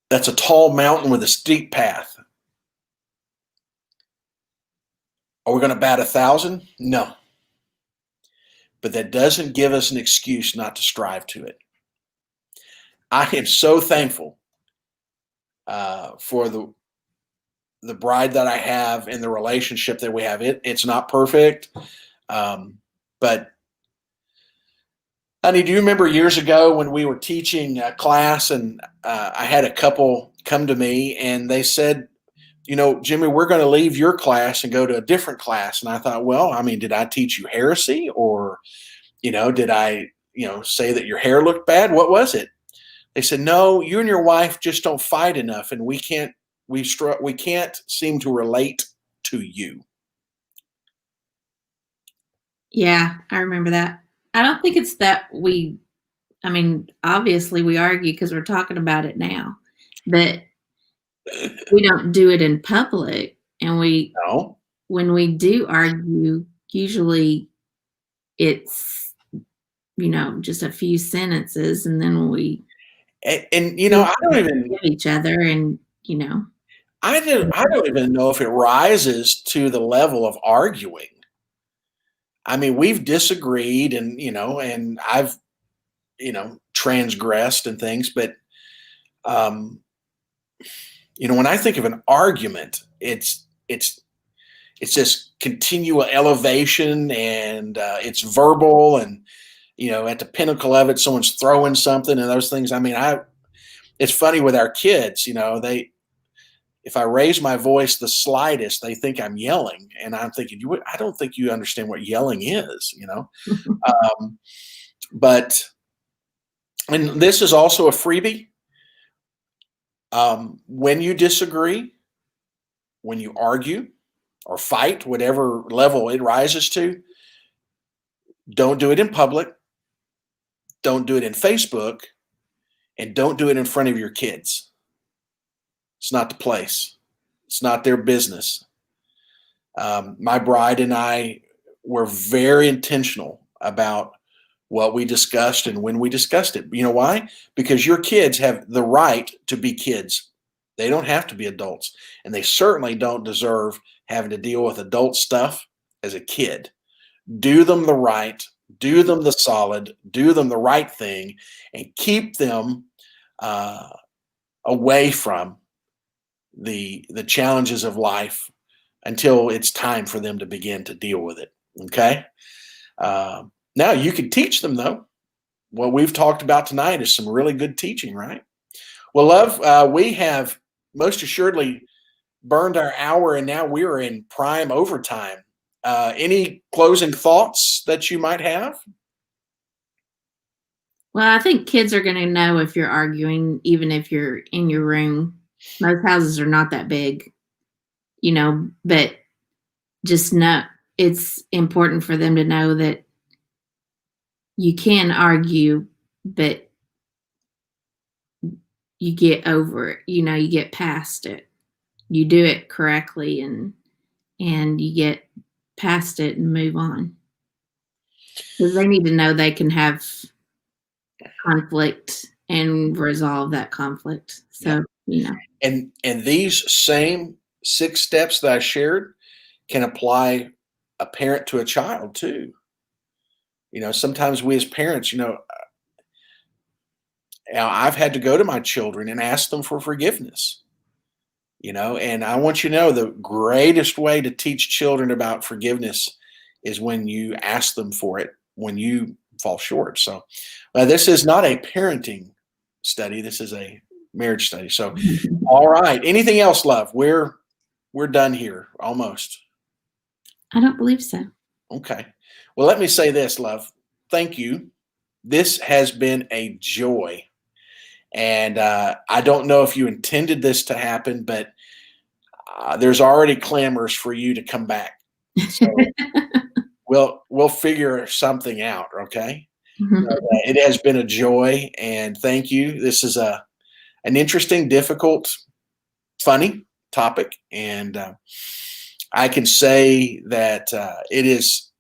that's a tall mountain with a steep path. Are we going to bat 1,000? No. But that doesn't give us an excuse not to strive to it. I am so thankful for the bride that I have and the relationship that we have. It's not perfect, but honey, do you remember years ago when we were teaching a class and I had a couple come to me and they said, Jimmy, we're going to leave your class and go to a different class. And I thought, well, I mean, did I teach you heresy, or, did I, say that your hair looked bad? What was it? They said, no, you and your wife just don't fight enough, and we can't seem to relate to you. Yeah, I remember that. I don't think it's that obviously we argue because we're talking about it now, but we don't do it in public. And No. when we do argue, usually it's, just a few sentences, and then we I don't even give each other, and I don't even know if it rises to the level of arguing. I mean, we've disagreed and I've, transgressed and things, but, when I think of an argument, it's this continual elevation, and it's verbal, and, at the pinnacle of it, someone's throwing something and those things. I mean, it's funny with our kids, if I raise my voice the slightest, they think I'm yelling, and I'm thinking, I don't think you understand what yelling is, but, and this is also a freebie. When you disagree, when you argue or fight, whatever level it rises to, don't do it in public. Don't do it in Facebook, and don't do it in front of your kids. It's not the place. It's not their business. My bride and I were very intentional about what we discussed and when we discussed it. You know why? Because your kids have the right to be kids. They don't have to be adults, and they certainly don't deserve having to deal with adult stuff as a kid. Do them the right, do them the solid, do them the right thing, and keep them away from the challenges of life until it's time for them to begin to deal with it. Okay. Now you can teach them, though. What we've talked about tonight is some really good teaching, right? Well, love, we have most assuredly burned our hour, and now we're in prime overtime. Any closing thoughts that you might have? Well, I think kids are going to know if you're arguing, even if you're in your room. Most houses are not that big, but just know it's important for them to know that you can argue, but you get over it. You get past it. You do it correctly, and you get past it and move on. Because they need to know they can have conflict and resolve that conflict. So, And these same 6 steps that I shared can apply a parent to a child too. Sometimes we as parents, I've had to go to my children and ask them for forgiveness. And I want you to know the greatest way to teach children about forgiveness is when you ask them for it, when you fall short. So this is not a parenting study. This is a marriage study. So, all right. Anything else, love? We're done here almost. I don't believe so. Okay. Well, let me say this, love. Thank you. This has been a joy. And I don't know if you intended this to happen, but there's already clamors for you to come back. So we'll figure something out, okay? It has been a joy, and thank you. This is an interesting, difficult, funny topic, and I can say that it is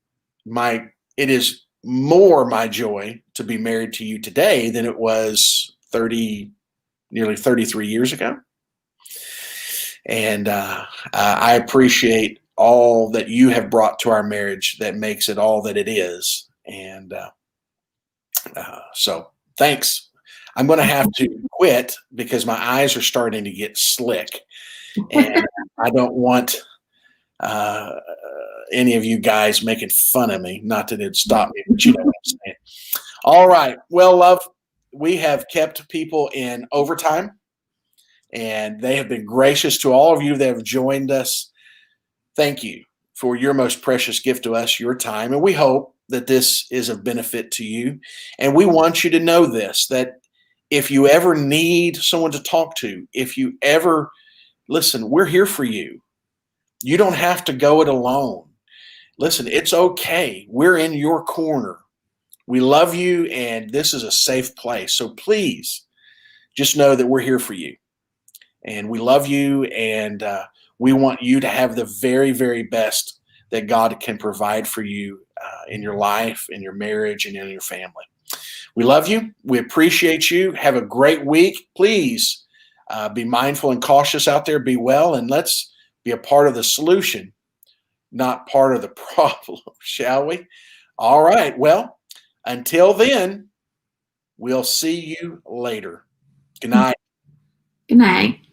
more my joy to be married to you today than it was nearly 33 years ago. And I appreciate all that you have brought to our marriage that makes it all that it is. And so thanks. I'm going to have to quit because my eyes are starting to get slick. And I don't want any of you guys making fun of me. Not that it'd stop me, but you know what I'm saying. All right. Well, love, we have kept people in overtime, and they have been gracious to all of you that have joined us. Thank you for your most precious gift to us, your time. And we hope that this is of benefit to you. And we want you to know this, that if you ever need someone to talk to, if you ever listen, we're here for you. You don't have to go it alone. Listen, it's okay. We're in your corner. We love you, and this is a safe place. So please just know that we're here for you. And we love you, and we want you to have the very, very best that God can provide for you in your life, in your marriage, and in your family. We love you. We appreciate you. Have a great week. Please be mindful and cautious out there. Be well, and let's be a part of the solution, not part of the problem, shall we? All right. Well, until then, we'll see you later. Good night. Good night.